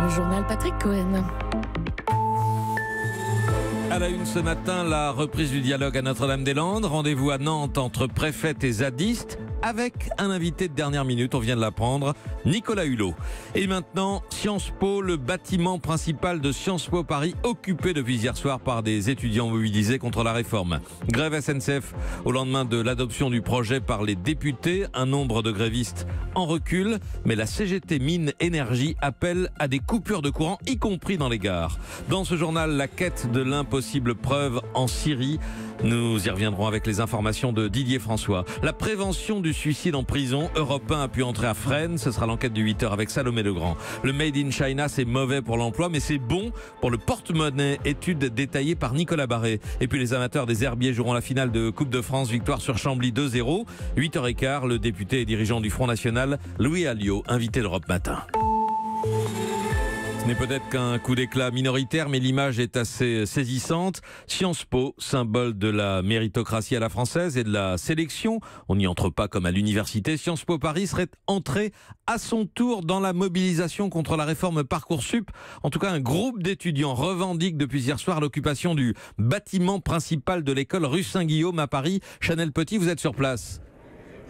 Le journal Patrick Cohen. À la une ce matin, la reprise du dialogue à Notre-Dame-des-Landes. Rendez-vous à Nantes entre préfètes et zadistes avec un invité de dernière minute, on vient de l'apprendre, Nicolas Hulot. Et maintenant, Sciences Po, le bâtiment principal de Sciences Po Paris, occupé depuis hier soir par des étudiants mobilisés contre la réforme. Grève SNCF au lendemain de l'adoption du projet par les députés. Un nombre de grévistes en recul, mais la CGT Mines Énergie appelle à des coupures de courant, y compris dans les gares. Dans ce journal, la quête de l'impossible preuve en Syrie. Nous y reviendrons avec les informations de Didier François. La prévention du suicide en prison, Europe 1 a pu entrer à Fresnes. Ce sera l'enquête du 8h avec Salomé Legrand. Le Made in China, c'est mauvais pour l'emploi, mais c'est bon pour le porte-monnaie. Étude détaillée par Nicolas Barré. Et puis les amateurs des herbiers joueront la finale de Coupe de France. Victoire sur Chambly 2-0. 8h15, le député et dirigeant du Front National, Louis Alliot, invité d'Europe Matin. Ce n'est peut-être qu'un coup d'éclat minoritaire, mais l'image est assez saisissante. Sciences Po, symbole de la méritocratie à la française et de la sélection. On n'y entre pas comme à l'université. Sciences Po Paris serait entré à son tour dans la mobilisation contre la réforme Parcoursup. En tout cas, un groupe d'étudiants revendique depuis hier soir l'occupation du bâtiment principal de l'école rue Saint-Guillaume à Paris. Chanel Petit, vous êtes sur place.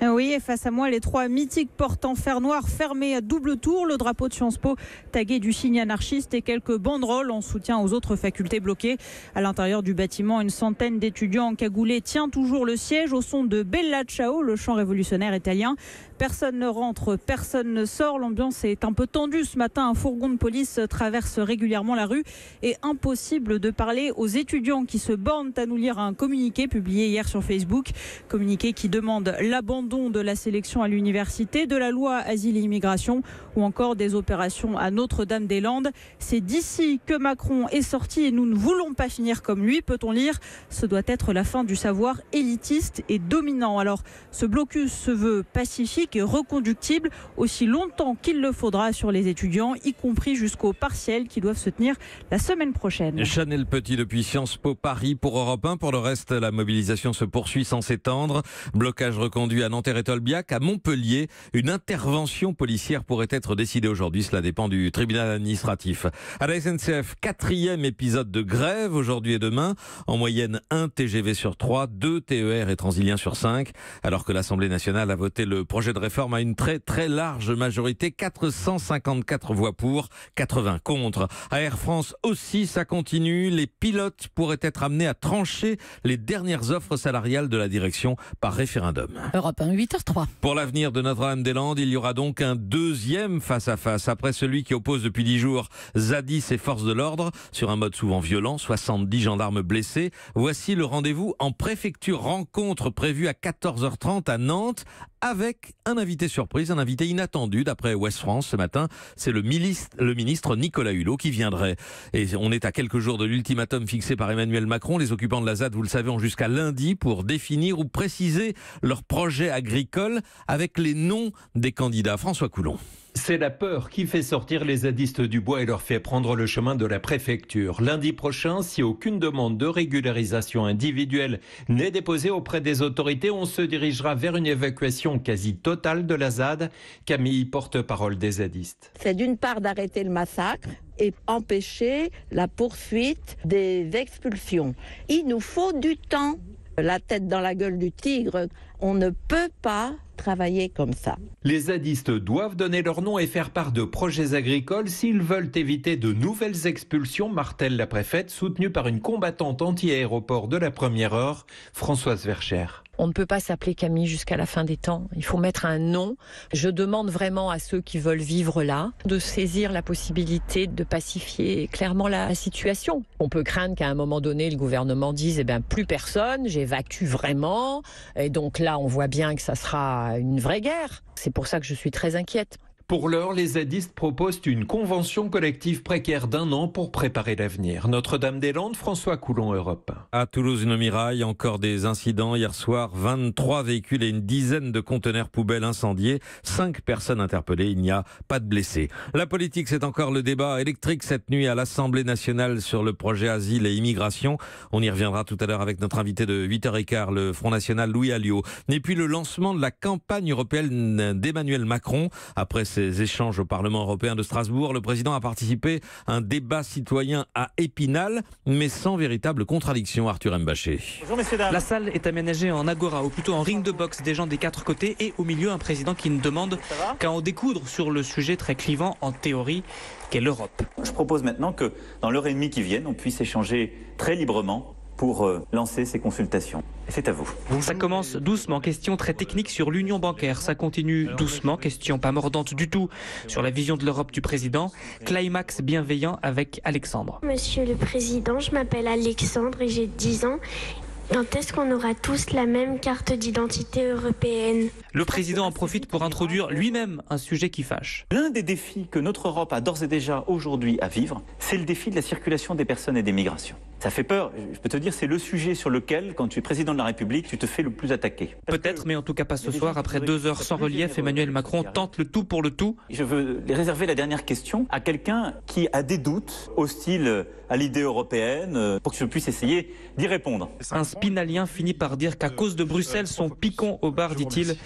Oui, et face à moi, les 3 mythiques portes en fer noir fermées à double tour, le drapeau de Sciences Po tagué du signe anarchiste et quelques banderoles en soutien aux autres facultés bloquées. À l'intérieur du bâtiment, une centaine d'étudiants encagoulés tient toujours le siège au son de Bella Ciao, le chant révolutionnaire italien. Personne ne rentre, personne ne sort. L'ambiance est un peu tendue ce matin. Un fourgon de police traverse régulièrement la rue et impossible de parler aux étudiants qui se bornent à nous lire un communiqué publié hier sur Facebook. Communiqué qui demande l'abandon de la sélection à l'université, de la loi Asile et Immigration ou encore des opérations à Notre-Dame-des-Landes. C'est d'ici que Macron est sorti et nous ne voulons pas finir comme lui, peut-on lire. Ce doit être la fin du savoir élitiste et dominant. Alors, ce blocus se veut pacifique et reconductible aussi longtemps qu'il le faudra sur les étudiants, y compris jusqu'aux partiels qui doivent se tenir la semaine prochaine. Chanel Petit depuis Sciences Po Paris pour Europe 1. Pour le reste, la mobilisation se poursuit sans s'étendre. Blocage reconduit à Nanterre et Tolbiac. À Montpellier, une intervention policière pourrait être décidée aujourd'hui. Cela dépend du tribunal administratif. À la SNCF, 4e épisode de grève aujourd'hui et demain. En moyenne, 1 TGV sur 3, 2 TER et Transilien sur 5. Alors que l'Assemblée nationale a voté le projet de réforme à une très très large majorité. 454 voix pour, 80 contre. À Air France aussi, ça continue. Les pilotes pourraient être amenés à trancher les dernières offres salariales de la direction par référendum. Europe 1, 8h03. Pour l'avenir de Notre-Dame-des-Landes, il y aura donc un deuxième face-à-face. Après celui qui oppose depuis 10 jours Zadis et forces de l'ordre, sur un mode souvent violent, 70 gendarmes blessés. Voici le rendez-vous en préfecture. Rencontre prévue à 14h30 à Nantes, avec un invité surprise, un invité inattendu d'après Ouest France ce matin. C'est le ministre Nicolas Hulot qui viendrait. Et on est à quelques jours de l'ultimatum fixé par Emmanuel Macron. Les occupants de la ZAD, vous le savez, ont jusqu'à lundi pour définir ou préciser leur projet agricole avec les noms des candidats. François Coulon. C'est la peur qui fait sortir les zadistes du bois et leur fait prendre le chemin de la préfecture. Lundi prochain, si aucune demande de régularisation individuelle n'est déposée auprès des autorités, on se dirigera vers une évacuation quasi totale de la ZAD. Camille, porte-parole des zadistes. C'est d'une part d'arrêter le massacre et empêcher la poursuite des expulsions. Il nous faut du temps. La tête dans la gueule du tigre, on ne peut pas travailler comme ça. Les zadistes doivent donner leur nom et faire part de projets agricoles s'ils veulent éviter de nouvelles expulsions, martèle la préfète, soutenue par une combattante anti-aéroport de la première heure, Françoise Vercher. On ne peut pas s'appeler Camille jusqu'à la fin des temps. Il faut mettre un nom. Je demande vraiment à ceux qui veulent vivre là de saisir la possibilité de pacifier clairement la situation. On peut craindre qu'à un moment donné, le gouvernement dise plus personne, j'évacue vraiment. Et donc là, on voit bien que ça sera une vraie guerre. C'est pour ça que je suis très inquiète. Pour l'heure, les zadistes proposent une convention collective précaire d'1 an pour préparer l'avenir. Notre-Dame-des-Landes, François Coulon, Europe 1. À Toulouse-Mirail, encore des incidents. Hier soir, 23 véhicules et une dizaine de conteneurs poubelles incendiés. 5 personnes interpellées. Il n'y a pas de blessés. La politique, c'est encore le débat électrique cette nuit à l'Assemblée nationale sur le projet Asile et Immigration. On y reviendra tout à l'heure avec notre invité de 8h15, le Front National Louis Alliot. Et puis le lancement de la campagne européenne d'Emmanuel Macron. Après ces échanges au Parlement européen de Strasbourg, le président a participé à un débat citoyen à Épinal, mais sans véritable contradiction. Arthur Mbaché. Bonjour messieurs, dames. La salle est aménagée en agora, ou plutôt en ring de boxe, des gens des quatre côtés, et au milieu un président qui ne demande qu'à en découdre sur le sujet très clivant en théorie qu'est l'Europe. Je propose maintenant que dans l'heure et demie qui viennent, on puisse échanger très librement pour lancer ces consultations. Et c'est à vous. Ça commence doucement, question très technique sur l'union bancaire. Ça continue doucement, question pas mordante du tout sur la vision de l'Europe du président. Climax bienveillant avec Alexandre. Monsieur le Président, je m'appelle Alexandre et j'ai 10 ans. Quand est-ce qu'on aura tous la même carte d'identité européenne ? Le président en profite pour introduire lui-même un sujet qui fâche. L'un des défis que notre Europe a d'ores et déjà aujourd'hui à vivre, c'est le défi de la circulation des personnes et des migrations. Ça fait peur, je peux te dire, c'est le sujet sur lequel, quand tu es président de la République, tu te fais le plus attaquer. Peut-être, mais en tout cas pas ce soir. Après 2 heures sans relief, Emmanuel Macron tente le tout pour le tout. Je veux réserver la dernière question à quelqu'un qui a des doutes hostiles à l'idée européenne, pour que je puisse essayer d'y répondre. Un spinalien finit par dire qu'à cause de Bruxelles, son picon au bar, dit-il,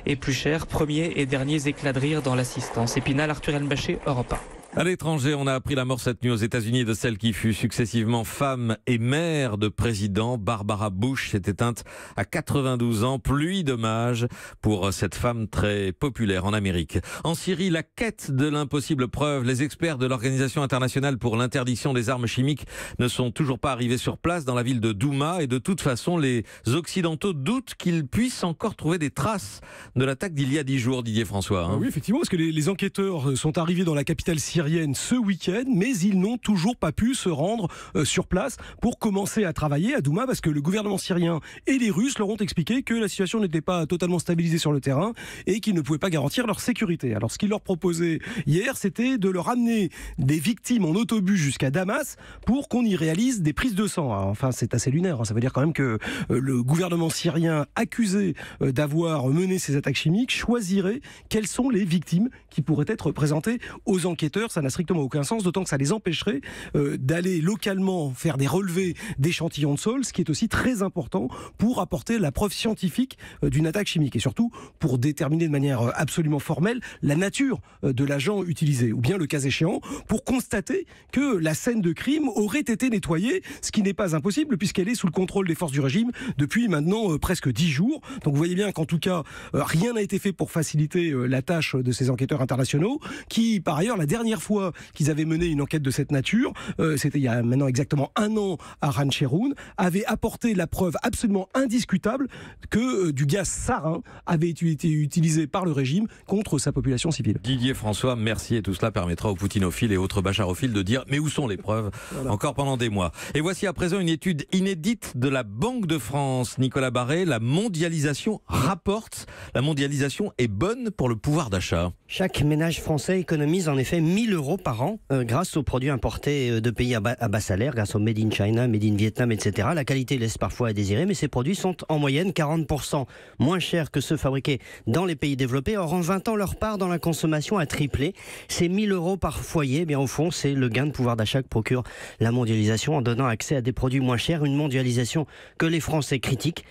est plus cher. Premiers et derniers éclats de rire dans l'assistance. Épinal, Arthur Mbaché, Europe 1. À l'étranger, on a appris la mort cette nuit aux États-Unis de celle qui fut successivement femme et mère de président. Barbara Bush s'est éteinte à 92 ans. Pluie d'hommages pour cette femme très populaire en Amérique. En Syrie, la quête de l'impossible preuve. Les experts de l'Organisation internationale pour l'interdiction des armes chimiques ne sont toujours pas arrivés sur place dans la ville de Douma. Et de toute façon, les Occidentaux doutent qu'ils puissent encore trouver des traces de l'attaque d'il y a 10 jours, Didier François. Oui, effectivement, parce que les enquêteurs sont arrivés dans la capitale syrienne ce week-end, mais ils n'ont toujours pas pu se rendre sur place pour commencer à travailler à Douma, parce que le gouvernement syrien et les Russes leur ont expliqué que la situation n'était pas totalement stabilisée sur le terrain et qu'ils ne pouvaient pas garantir leur sécurité. Alors ce qu'ils leur proposaient hier, c'était de leur amener des victimes en autobus jusqu'à Damas pour qu'on y réalise des prises de sang. Alors, enfin, c'est assez lunaire, hein. Ça veut dire quand même que le gouvernement syrien accusé d'avoir mené ces attaques chimiques choisirait quelles sont les victimes qui pourraient être présentées aux enquêteurs. Ça n'a strictement aucun sens, d'autant que ça les empêcherait d'aller localement faire des relevés d'échantillons de sol, ce qui est aussi très important pour apporter la preuve scientifique d'une attaque chimique et surtout pour déterminer de manière absolument formelle la nature de l'agent utilisé, ou bien le cas échéant pour constater que la scène de crime aurait été nettoyée, ce qui n'est pas impossible puisqu'elle est sous le contrôle des forces du régime depuis maintenant presque 10 jours. Donc vous voyez bien qu'en tout cas rien n'a été fait pour faciliter la tâche de ces enquêteurs internationaux qui, par ailleurs, la dernière fois qu'ils avaient mené une enquête de cette nature, c'était il y a maintenant exactement 1 an à Rancheroun, avaient apporté la preuve absolument indiscutable que du gaz sarin avait été utilisé par le régime contre sa population civile. Didier François, merci, et tout cela permettra aux poutinophiles et autres bacharophiles de dire mais où sont les preuves, voilà. Encore pendant des mois. Et voici à présent une étude inédite de la Banque de France. Nicolas Barré, la mondialisation rapporte, la mondialisation est bonne pour le pouvoir d'achat. Chaque ménage français économise en effet 1 000 € par an grâce aux produits importés de pays à bas salaire, grâce au Made in China, Made in Vietnam, etc. La qualité laisse parfois à désirer, mais ces produits sont en moyenne 40% moins chers que ceux fabriqués dans les pays développés. Or, en 20 ans, leur part dans la consommation a triplé. Ces 1 000 € par foyer, eh bien, au fond, c'est le gain de pouvoir d'achat que procure la mondialisation en donnant accès à des produits moins chers. Une mondialisation que les Français critiquent,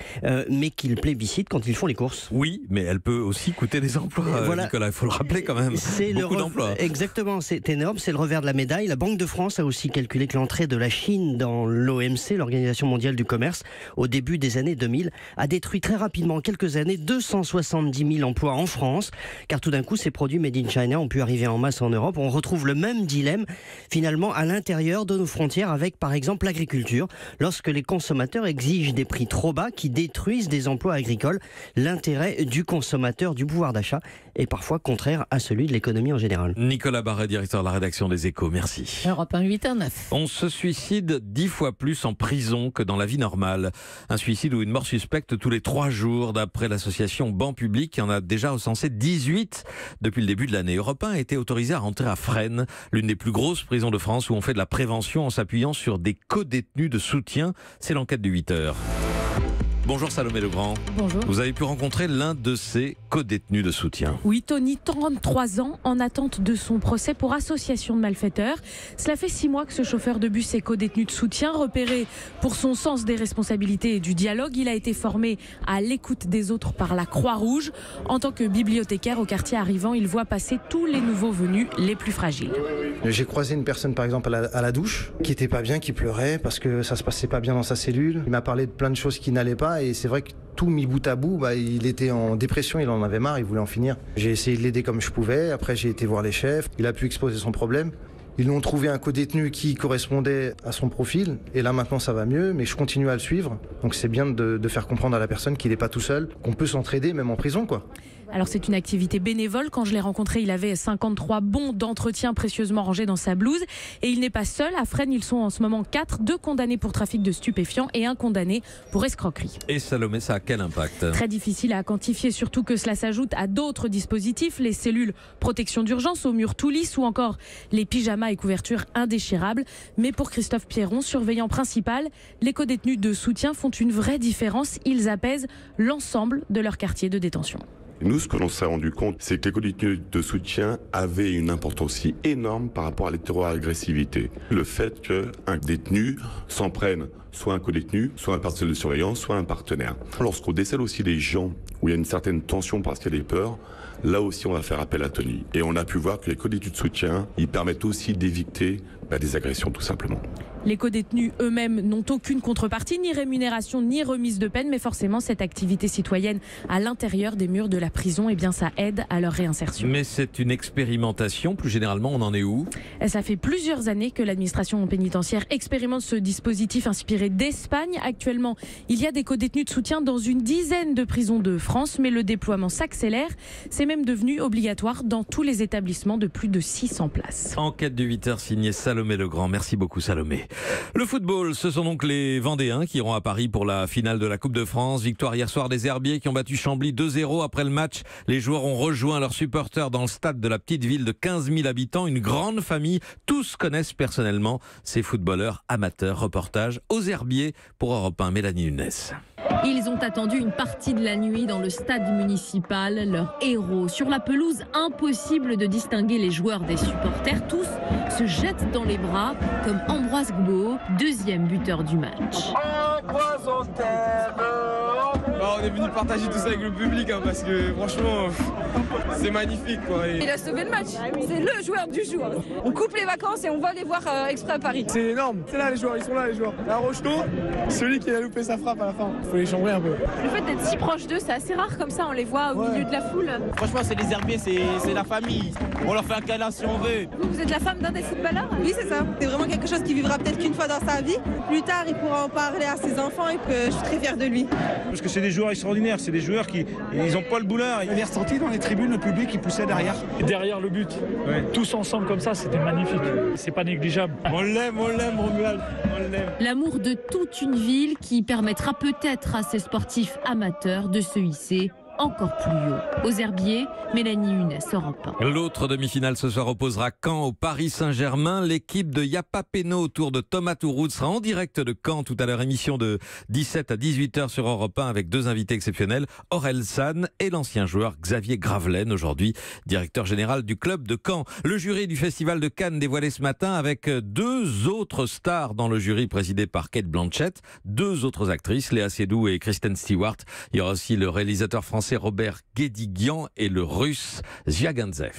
mais qu'ils plébiscitent quand ils font les courses. Oui, mais elle peut aussi coûter des emplois, voilà. Nicolas, il faut le rappeler quand même. C'est beaucoup d'emplois. Exactement, c'est énorme, c'est le revers de la médaille. La Banque de France a aussi calculé que l'entrée de la Chine dans l'OMC, l'Organisation mondiale du commerce, au début des années 2000, a détruit très rapidement en quelques années 270 000 emplois en France, car tout d'un coup, ces produits Made in China ont pu arriver en masse en Europe. On retrouve le même dilemme, finalement, à l'intérieur de nos frontières avec, par exemple, l'agriculture. Lorsque les consommateurs exigent des prix trop bas qui détruisent des emplois agricoles, l'intérêt du consommateur, du pouvoir d'achat, est parfois contraire à celui de l'économie en général. Nicolas Barré, directeur de la rédaction des Échos, merci. Europe 1, 8 à 9. On se suicide 10 fois plus en prison que dans la vie normale. Un suicide ou une mort suspecte tous les 3 jours, d'après l'association Banc Public, qui en a déjà recensé 18 depuis le début de l'année. Europe 1 a été autorisé à rentrer à Fresnes, l'une des plus grosses prisons de France, où on fait de la prévention en s'appuyant sur des co-détenus de soutien. C'est l'enquête de 8 heures. Bonjour Salomé Legrand. Bonjour. Vous avez pu rencontrer l'un de ces co-détenus de soutien. Oui, Tony, 33 ans, en attente de son procès pour association de malfaiteurs. Cela fait 6 mois que ce chauffeur de bus est co-détenu de soutien. Repéré pour son sens des responsabilités et du dialogue, il a été formé à l'écoute des autres par la Croix-Rouge. En tant que bibliothécaire au quartier arrivant, il voit passer tous les nouveaux venus les plus fragiles. J'ai croisé une personne par exemple à la douche qui était pas bien, qui pleurait parce que ça se passait pas bien dans sa cellule. Il m'a parlé de plein de choses qui n'allaient pas et c'est vrai que tout mis bout à bout, il était en dépression, il en avait marre, il voulait en finir. J'ai essayé de l'aider comme je pouvais, après j'ai été voir les chefs, il a pu exposer son problème. Ils ont trouvé un co-détenu qui correspondait à son profil et là maintenant ça va mieux, mais je continue à le suivre. Donc c'est bien de faire comprendre à la personne qu'il n'est pas tout seul, qu'on peut s'entraider même en prison quoi. Alors c'est une activité bénévole. Quand je l'ai rencontré, il avait 53 bons d'entretien précieusement rangés dans sa blouse. Et il n'est pas seul. À Fresnes, ils sont en ce moment 4, 2 condamnés pour trafic de stupéfiants et 1 condamné pour escroquerie. Et Salomé, ça a quel impact ? Très difficile à quantifier, surtout que cela s'ajoute à d'autres dispositifs, les cellules protection d'urgence au mur tout lisse ou encore les pyjamas et couvertures indéchirables. Mais pour Christophe Pierron, surveillant principal, les co-détenus de soutien font une vraie différence. Ils apaisent l'ensemble de leur quartier de détention. Nous, ce que l'on s'est rendu compte, c'est que les co-détenus de soutien avaient une importance aussi énorme par rapport à l'hétéroagressivité. Le fait qu'un détenu s'en prenne soit un co-détenu, soit un personnel de surveillance, soit un partenaire. Lorsqu'on décèle aussi les gens où il y a une certaine tension parce qu'il y a des peurs, là aussi on va faire appel à Tony. Et on a pu voir que les co-détenus de soutien, ils permettent aussi d'éviter des agressions tout simplement. Les co-détenus eux-mêmes n'ont aucune contrepartie, ni rémunération, ni remise de peine, mais forcément cette activité citoyenne à l'intérieur des murs de la prison, ça aide à leur réinsertion. Mais c'est une expérimentation, plus généralement on en est où ? Ça fait plusieurs années que l'administration pénitentiaire expérimente ce dispositif inspiré d'Espagne. Actuellement, il y a des co-détenus de soutien dans une dizaine de prisons de France, mais le déploiement s'accélère. C'est même devenu obligatoire dans tous les établissements de plus de 600 places. Enquête du 8h signée Salomé Legrand. Merci beaucoup Salomé. Le football, ce sont donc les Vendéens qui iront à Paris pour la finale de la Coupe de France. Victoire hier soir des Herbiers qui ont battu Chambly 2-0. Après le match, les joueurs ont rejoint leurs supporters dans le stade de la petite ville de 15 000 habitants. Une grande famille. Tous connaissent personnellement ces footballeurs amateurs. Reportage aux Herbiers pour Europe 1, Mélanie Nunes. Ils ont attendu une partie de la nuit dans le stade municipal, leurs héros. Sur la pelouse, impossible de distinguer les joueurs des supporters. Tous se jettent dans les bras, comme Ambroise Gbo, deuxième buteur du match. On est venu partager tout ça avec le public parce que franchement c'est magnifique quoi. Il a sauvé le match, c'est le joueur du jour. On coupe les vacances et on va les voir exprès à Paris. C'est énorme, c'est là les joueurs, ils sont là les joueurs. La Rocheteau, celui qui a loupé sa frappe à la fin, faut les chambrer un peu. Le fait d'être si proche d'eux, c'est assez rare comme ça, on les voit au milieu de la foule. Franchement c'est les Herbiers, c'est la famille, on leur fait un câlin si on veut. Vous êtes la femme d'un des footballeurs? Oui c'est ça, c'est vraiment quelque chose qu'il vivra peut-être qu'une fois dans sa vie. Plus tard il pourra en parler à ses enfants et que je suis très fière de lui. Parce que c'est des joueurs extraordinaires, c'est des joueurs qui ils ont pas le boulard. Il avait ressenti dans les tribunes le public qui poussait derrière. Et derrière le but, tous ensemble comme ça, c'était magnifique. C'est pas négligeable. On l'aime Romuald, on l'aime. L'amour de toute une ville qui permettra peut-être à ces sportifs amateurs de se hisser encore plus haut. Aux Herbiers, Mélanie Nunes, Europe 1. L'autre demi-finale ce soir opposera Caen au Paris Saint-Germain. L'équipe de Yapa Peno autour de Thomas Touroud sera en direct de Caen tout à l'heure. Émission de 17 à 18h sur Europe 1 avec 2 invités exceptionnels, Aurel San et l'ancien joueur Xavier Gravelaine, aujourd'hui directeur général du club de Caen. Le jury du Festival de Cannes dévoilé ce matin avec 2 autres stars dans le jury présidé par Cate Blanchett, 2 autres actrices, Léa Seydoux et Kristen Stewart. Il y aura aussi le réalisateur français Robert Guédiguian et le russe Zviagantsev.